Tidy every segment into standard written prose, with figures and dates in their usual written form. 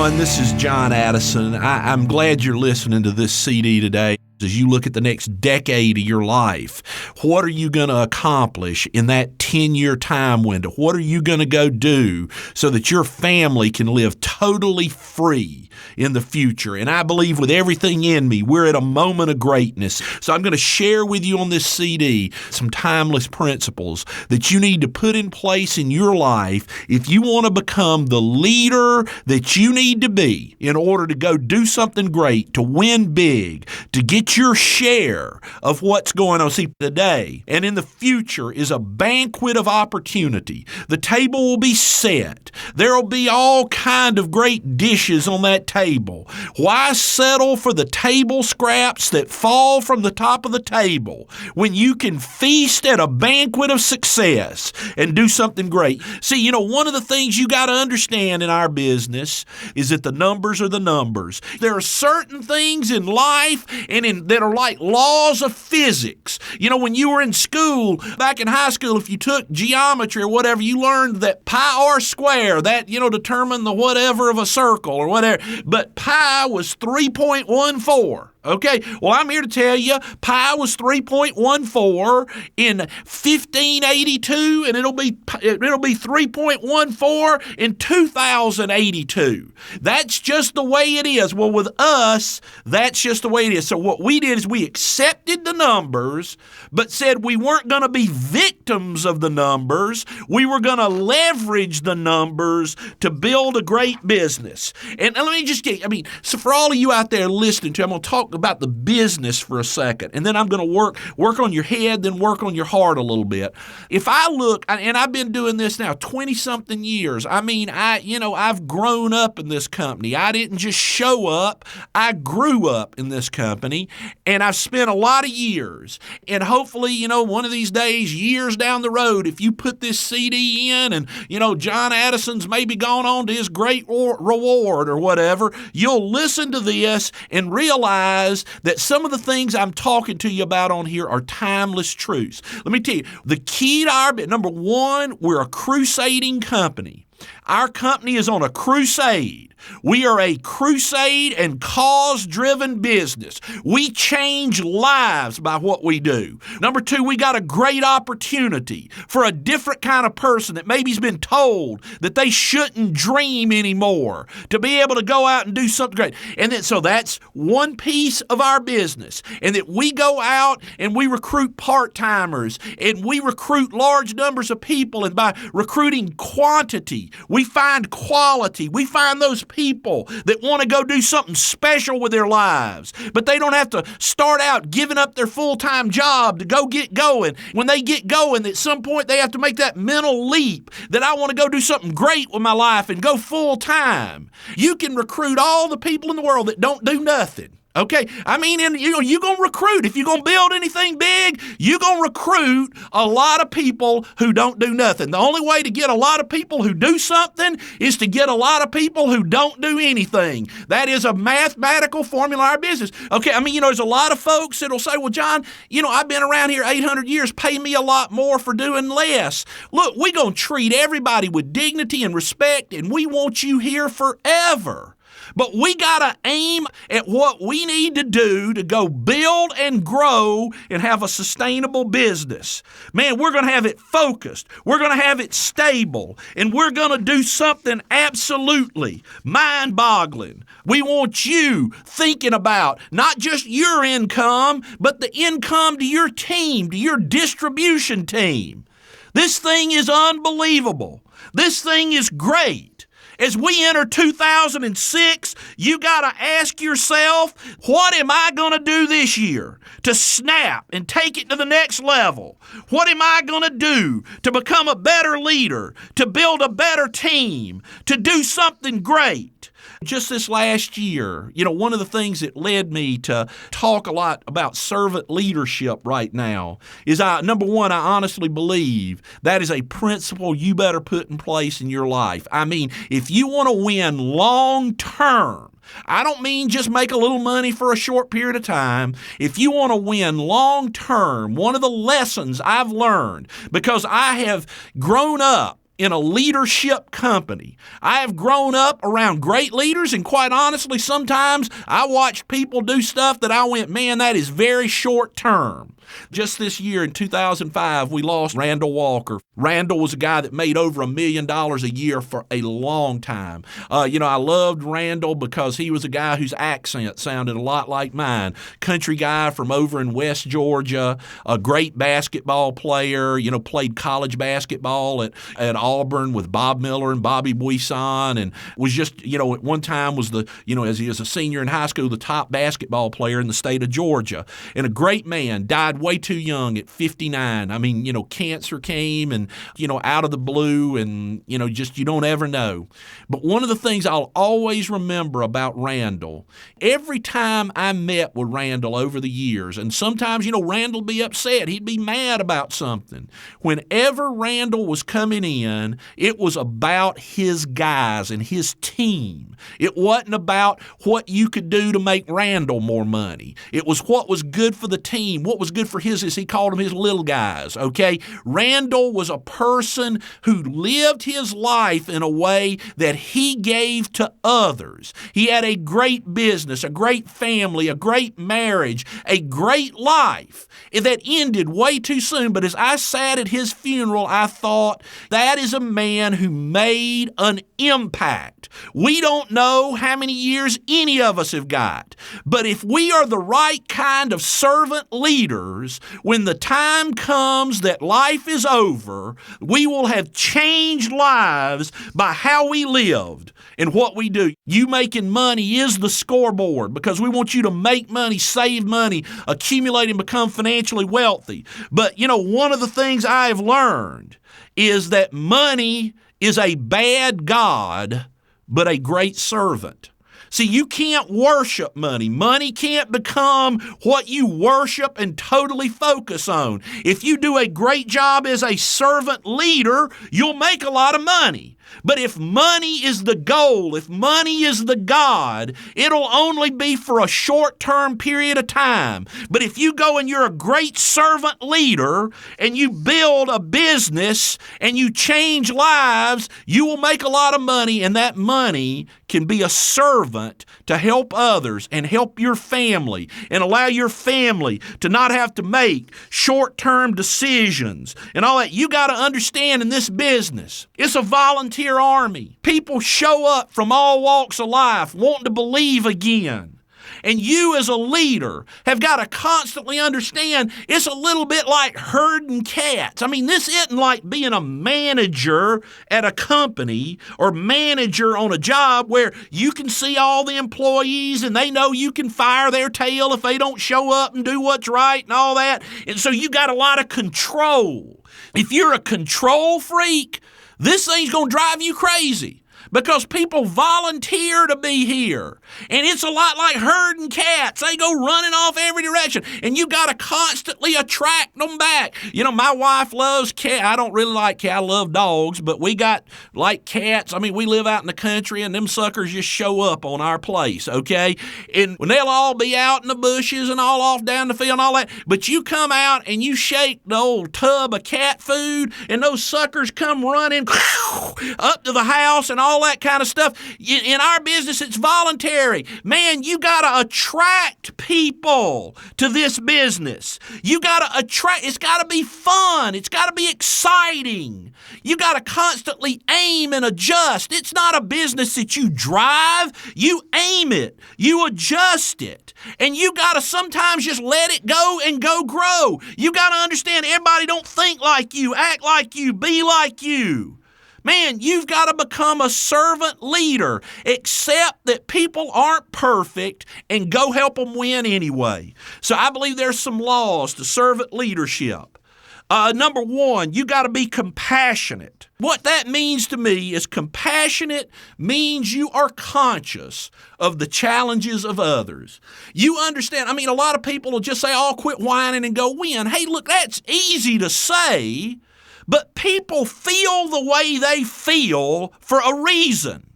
everyone. This is John Addison. I'm glad you're listening to this CD today. As you look at the next decade of your life, what are you going to accomplish in that 10-year time window? What are you going to go do so that your family can live totally free in the future? And I believe with everything in me, we're at a moment of greatness. So I'm going to share with you on this CD some timeless principles that you need to put in place in your life if you want to become the leader that you need to be in order to go do something great, to win big, to get your share of what's going on. See, today and in the future is a banquet of opportunity. The table will be set. There will be all kind of great dishes on that table. Why settle for the table scraps that fall from the top of the table when you can feast at a banquet of success and do something great? See, one of the things you got to understand in our business is that the numbers are the numbers. There are certain things in life that are like laws of physics. When you were in school, back in high school, if you took geometry or whatever, you learned that pi r square, that, determined the whatever of a circle or whatever. But pi was 3.14. Okay, well, I'm here to tell you, pi was 3.14 in 1582, and it'll be 3.14 in 2082. That's just the way it is. Well, with us, that's just the way it is. So what we did is we accepted the numbers, but said we weren't going to be victims of the numbers. We were going to leverage the numbers to build a great business. And let me just get, so for all of you out there listening to, I'm going to talk about the business for a second, and then I'm going to work on your head, then work on your heart a little bit. If I look, and I've been doing this now 20-something years, I've grown up in this company. I didn't just show up. I grew up in this company, and I've spent a lot of years. And hopefully, one of these days, years down the road, if you put this CD in and, John Addison's maybe gone on to his great reward or whatever, you'll listen to this and realize that some of the things I'm talking to you about on here are timeless truths. Let me tell you, the key to our, number one, we're a crusading company. Our company is on a crusade. We are a crusade and cause-driven business. We change lives by what we do. Number two, we got a great opportunity for a different kind of person that maybe's been told that they shouldn't dream anymore to be able to go out and do something great. And then, so that's one piece of our business. And that we go out and we recruit part-timers and we recruit large numbers of people. And by recruiting quantity, we find quality. We find those people that want to go do something special with their lives, but they don't have to start out giving up their full-time job to go get going. When they get going, at some point they have to make that mental leap that I want to go do something great with my life and go full-time. You can recruit all the people in the world that don't do nothing. Okay, and you're going to recruit. If you're going to build anything big, you're going to recruit a lot of people who don't do nothing. The only way to get a lot of people who do something is to get a lot of people who don't do anything. That is a mathematical formula in our business. Okay, there's a lot of folks that'll say, well, John, I've been around here 800 years. Pay me a lot more for doing less. Look, we're going to treat everybody with dignity and respect, and we want you here forever. But we got to aim at what we need to do to go build and grow and have a sustainable business. Man, we're going to have it focused. We're going to have it stable. And we're going to do something absolutely mind-boggling. We want you thinking about not just your income, but the income to your team, to your distribution team. This thing is unbelievable. This thing is great. As we enter 2006, you got to ask yourself, what am I going to do this year to snap and take it to the next level? What am I going to do to become a better leader, to build a better team, to do something great? Just this last year, one of the things that led me to talk a lot about servant leadership right now is number one, I honestly believe that is a principle you better put in place in your life. If you want to win long term, I don't mean just make a little money for a short period of time. If you want to win long term, one of the lessons I've learned, because I have grown up in a leadership company. I have grown up around great leaders, and quite honestly, sometimes I watched people do stuff that I went, man, that is very short term. Just this year in 2005, we lost Randall Walker. Randall was a guy that made over $1 million a year for a long time. I loved Randall because he was a guy whose accent sounded a lot like mine. Country guy from over in West Georgia, a great basketball player, played college basketball at Auburn with Bob Miller and Bobby Buisson, and was just, at one time was as he was a senior in high school, the top basketball player in the state of Georgia. And a great man, died way too young at 59. Cancer came and, out of the blue, and, just you don't ever know. But one of the things I'll always remember about Randall, every time I met with Randall over the years, and sometimes, Randall would be upset. He'd be mad about something. Whenever Randall was coming in, it was about his guys and his team. It wasn't about what you could do to make Randall more money. It was what was good for the team, what was good for his, as he called them, his little guys, okay? Randall was a person who lived his life in a way that he gave to others. He had a great business, a great family, a great marriage, a great life that ended way too soon. But as I sat at his funeral, I thought, that is a man who made an impact. We don't know how many years any of us have got, but if we are the right kind of servant leaders, when the time comes that life is over, we will have changed lives by how we lived and what we do. You making money is the scoreboard, because we want you to make money, save money, accumulate and become financially wealthy. But, one of the things I have learned is that money is a bad god, but a great servant. See, you can't worship money. Money can't become what you worship and totally focus on. If you do a great job as a servant leader, you'll make a lot of money. But if money is the goal, if money is the God, it'll only be for a short-term period of time. But if you go and you're a great servant leader and you build a business and you change lives, you will make a lot of money, and that money can be a servant to help others and help your family and allow your family to not have to make short-term decisions and all that. You got to understand, in this business, it's a volunteer army. People show up from all walks of life wanting to believe again. And you as a leader have got to constantly understand it's a little bit like herding cats. This isn't like being a manager at a company or manager on a job where you can see all the employees and they know you can fire their tail if they don't show up and do what's right and all that. And so you got a lot of control. If you're a control freak, this thing's going to drive you crazy, because people volunteer to be here. And it's a lot like herding cats. They go running off every direction, and you got to constantly attract them back. My wife loves cats. I don't really like cats. I love dogs, but we got like cats. We live out in the country, and them suckers just show up on our place, okay? And when they'll all be out in the bushes and all off down the field and all that, but you come out and you shake the old tub of cat food, and those suckers come running up to the house and all that kind of stuff. In our business, it's voluntary. Man, you got to attract people to this business. You got to attract. It's got to be fun. It's got to be exciting. You got to constantly aim and adjust. It's not a business that you drive. You aim it. You adjust it. And you got to sometimes just let it go and go grow. You got to understand, everybody don't think like you, act like you, be like you. Man, you've got to become a servant leader. Accept that people aren't perfect and go help them win anyway. So I believe there's some laws to servant leadership. Number one, you got to be compassionate. What that means to me is compassionate means you are conscious of the challenges of others. You understand, a lot of people will just say, "Oh, quit whining and go win." Hey, look, that's easy to say, but people feel the way they feel for a reason.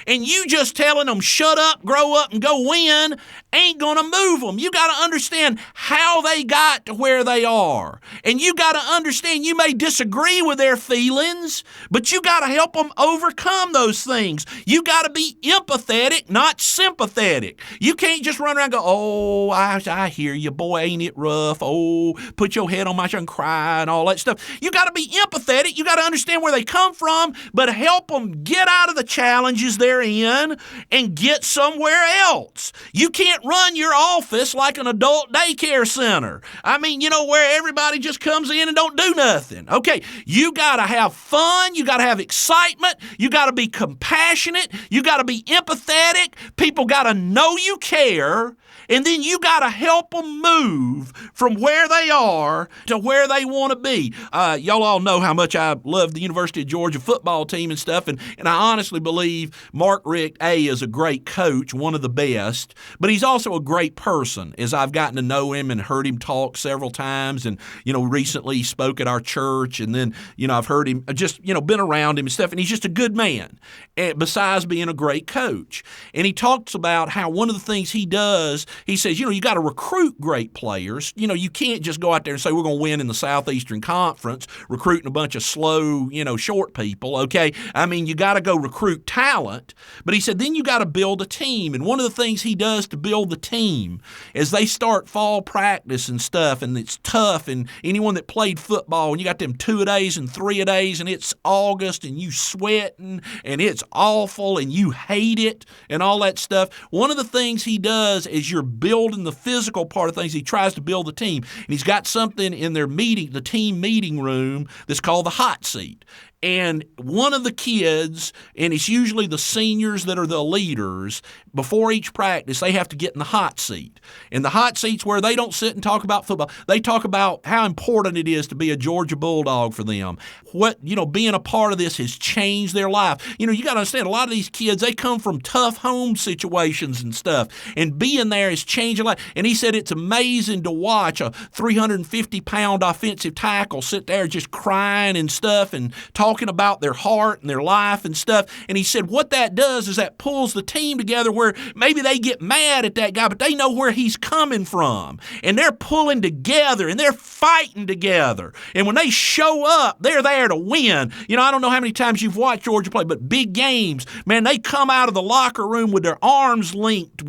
and you just telling them shut up, grow up, and go win ain't going to move them. You got to understand how they got to where they are. And you got to understand you may disagree with their feelings, but you got to help them overcome those things. You got to be empathetic, not sympathetic. You can't just run around and go, oh, I hear you, boy, ain't it rough? Oh, put your head on my shoulder and cry and all that stuff. You got to be empathetic. You got to understand where they come from, but help them get out of the challenges they're in and get somewhere else. You can't run your office like an adult daycare center. I mean, where everybody just comes in and don't do nothing. Okay, you got to have fun. You got to have excitement. You got to be compassionate. You got to be empathetic. People got to know you care. And then you got to help them move from where they are to where they want to be. Y'all all know how much I love the University of Georgia football team and stuff, and I honestly believe Mark Richt, is a great coach, one of the best, but he's also a great person, as I've gotten to know him and heard him talk several times, and, recently he spoke at our church, and then, I've heard him, just, been around him and stuff, and he's just a good man, besides being a great coach. And he talks about how one of the things he does, he says, you got to recruit great players. You can't just go out there and say we're going to win in the Southeastern Conference, recruiting a bunch of slow, short people, okay? I mean, you got to go recruit talent. But he said, then you got to build a team. And one of the things he does to build the team is they start fall practice and stuff, and it's tough. And anyone that played football, and you got them 2-a-days and 3-a-days, and it's August, and you sweating, and it's awful, and you hate it, and all that stuff. One of the things he does is you're building the physical part of things. He tries to build the team. And he's got something in their meeting, the team meeting room, that's called the hot seat. And one of the kids, and it's usually the seniors that are the leaders, before each practice, they have to get in the hot seat. And the hot seat's where they don't sit and talk about football. They talk about how important it is to be a Georgia Bulldog for them. What, being a part of this has changed their life. You got to understand, a lot of these kids, they come from tough home situations and stuff. And being there is changing life. And he said it's amazing to watch a 350-pound offensive tackle sit there just crying and stuff and talking about their heart and their life and stuff. And he said what that does is that pulls the team together, where maybe they get mad at that guy, but they know where he's coming from. And they're pulling together and they're fighting together. And when they show up, they're there to win. I don't know how many times you've watched Georgia play, but big games, man, they come out of the locker room with their arms linked,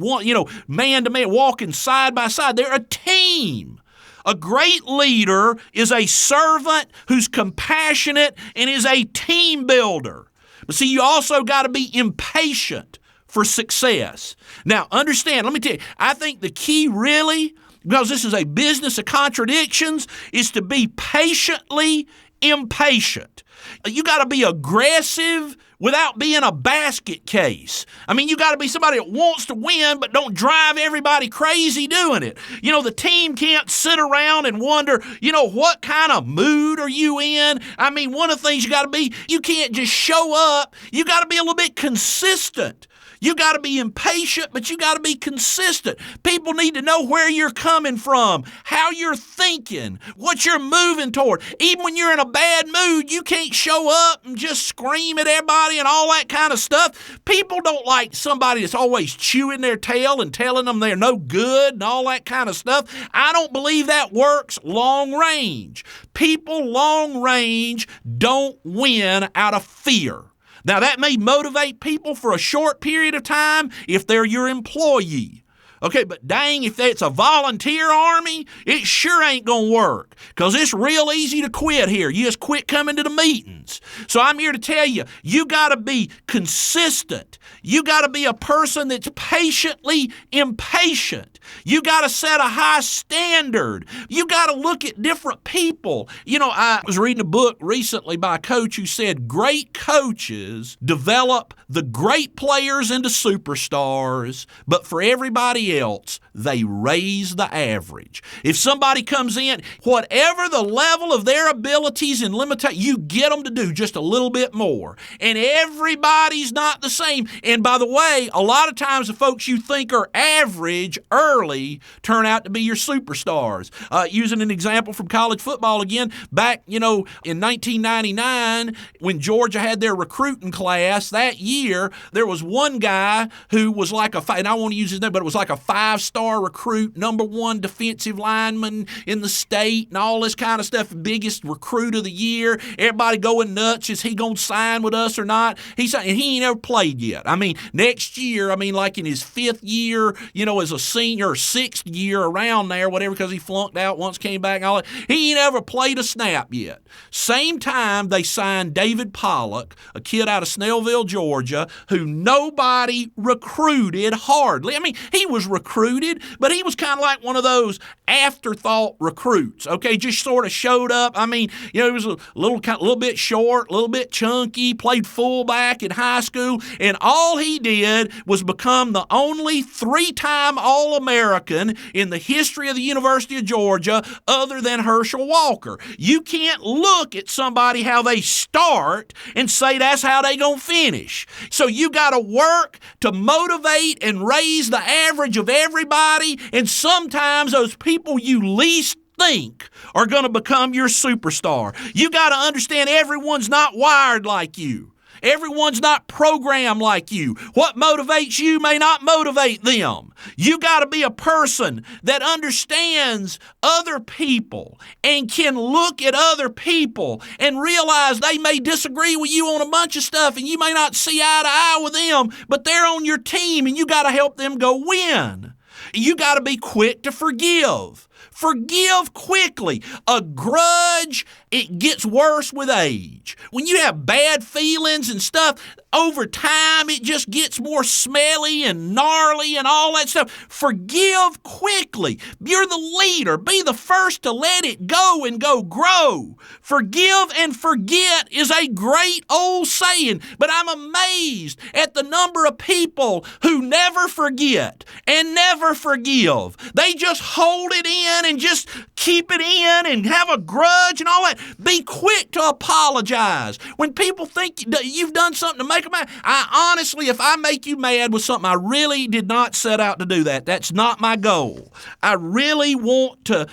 man to man, walking side by side. They're a team. A great leader is a servant who's compassionate and is a team builder. But see, you also got to be impatient for success. Now, understand, let me tell you, I think the key really, because this is a business of contradictions, is to be patiently impatient. You got to be aggressive without being a basket case. I mean, you got to be somebody that wants to win, but don't drive everybody crazy doing it. The team can't sit around and wonder, what kind of mood are you in? I mean, one of the things you got to be, you can't just show up. You got to be a little bit consistent. You got to be impatient, but you got to be consistent. People need to know where you're coming from, how you're thinking, what you're moving toward. Even when you're in a bad mood, you can't show up and just scream at everybody and all that kind of stuff. People don't like somebody that's always chewing their tail and telling them they're no good and all that kind of stuff. I don't believe that works long range. People long range don't win out of fear. Now, that may motivate people for a short period of time if they're your employee. Okay, but dang, if it's a volunteer army, it sure ain't going to work, because it's real easy to quit here. You just quit coming to the meetings. So I'm here to tell you, you got to be consistent. You got to be a person that's patiently impatient. You got to set a high standard. You got to look at different people. I was reading a book recently by a coach who said great coaches develop the great players into superstars, but for everybody else, They raise the average. If somebody comes in, whatever the level of their abilities and limitations, you get them to do just a little bit more. And everybody's not the same. And by the way, a lot of times the folks you think are average early turn out to be your superstars. Using an example from college football again, back, in 1999, when Georgia had their recruiting class that year, there was one guy who was like and I won't use his name, but it was like a 5-star recruit, number 1 defensive lineman in the state and all this kind of stuff, biggest recruit of the year. Everybody going nuts. Is he going to sign with us or not? He signed, and he ain't ever played yet. Next year, like in his 5th year, as a senior, or 6th year around there, whatever, because he flunked out once, came back, and all that. He ain't ever played a snap yet. Same time, they signed David Pollack, a kid out of Snellville, Georgia, who nobody recruited hardly. He was recruited, but he was kind of like one of those afterthought recruits, okay? Just sort of showed up. He was a little bit short, a little bit chunky, played fullback in high school, and all he did was become the only 3-time All-American in the history of the University of Georgia other than Randall Walker. You can't look at somebody how they start and say that's how they gonna finish. So you got to work to motivate and raise the average of everybody, and sometimes those people you least think are going to become your superstar. You got to understand everyone's not wired like you. Everyone's not programmed like you. What motivates you may not motivate them. You got to be a person that understands other people and can look at other people and realize they may disagree with you on a bunch of stuff and you may not see eye to eye with them, but they're on your team and you got to help them go win. You got to be quick to forgive. Forgive quickly. A grudge, it gets worse with age. When you have bad feelings and stuff, over time it just gets more smelly and gnarly and all that stuff. Forgive quickly. You're the leader. Be the first to let it go and go grow. Forgive and forget is a great old saying, but I'm amazed at the number of people who never forget and never forgive. They just hold it in and just keep it in and have a grudge and all that. Be quick to apologize. When people think you've done something to make them mad, honestly, if I make you mad with something, I really did not set out to do that. That's not my goal. I really want to,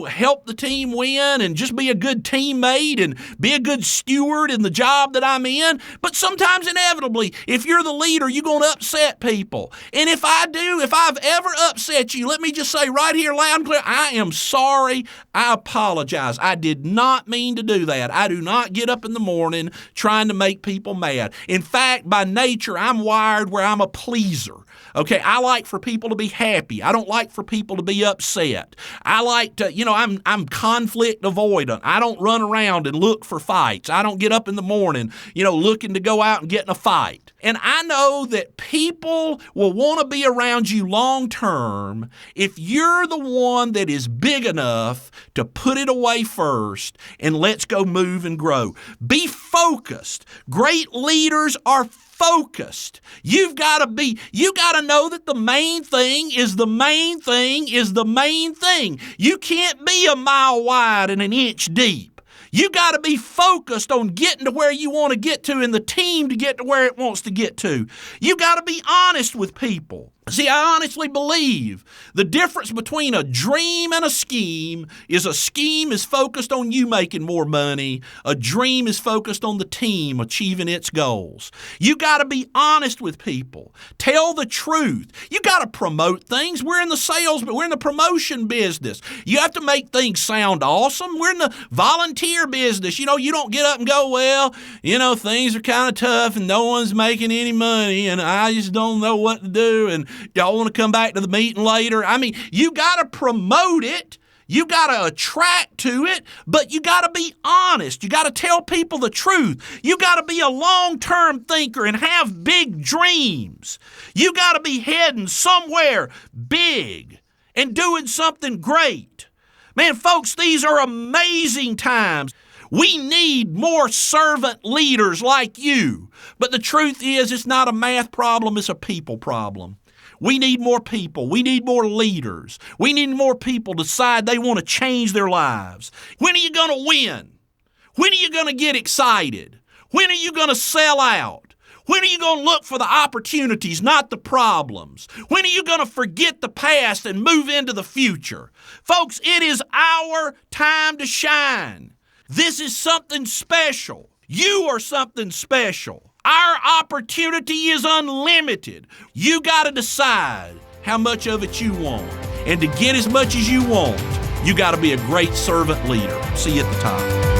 help the team win and just be a good teammate and be a good steward in the job that I'm in. But sometimes inevitably, if you're the leader, you're going to upset people. And if I've ever upset you, let me just say right here loud and clear, I am sorry. I apologize. I did not mean to do that. I do not get up in the morning trying to make people mad. In fact, by nature, I'm wired where I'm a pleaser. Okay, I like for people to be happy. I don't like for people to be upset. I like to, I'm conflict avoidant. I don't run around and look for fights. I don't get up in the morning, looking to go out and get in a fight. And I know that people will want to be around you long term if you're the one that is big enough to put it away first and let's go move and grow. Be focused. Great leaders are focused. You got to know that the main thing is the main thing is the main thing. You can't be a mile wide and an inch deep. You got to be focused on getting to where you want to get to and the team to get to where it wants to get to. You got to be honest with people. See, I honestly believe the difference between a dream and a scheme is focused on you making more money. A dream is focused on the team achieving its goals. You got to be honest with people. Tell the truth. You got to promote things. We're in the sales, but we're in the promotion business. You have to make things sound awesome. We're in the volunteer business. You don't get up and go, well, things are kind of tough and no one's making any money and I just don't know what to do and y'all want to come back to the meeting later? You got to promote it. You got to attract to it, but you got to be honest. You got to tell people the truth. You got to be a long-term thinker and have big dreams. You got to be heading somewhere big and doing something great. Man, folks, these are amazing times. We need more servant leaders like you. But the truth is, it's not a math problem, it's a people problem. We need more people. We need more leaders. We need more people decide they want to change their lives. When are you going to win? When are you going to get excited? When are you going to sell out? When are you going to look for the opportunities, not the problems? When are you going to forget the past and move into the future? Folks, it is our time to shine. This is something special. You are something special. Our opportunity is unlimited. You got to decide how much of it you want. And to get as much as you want, you got to be a great servant leader. See you at the top.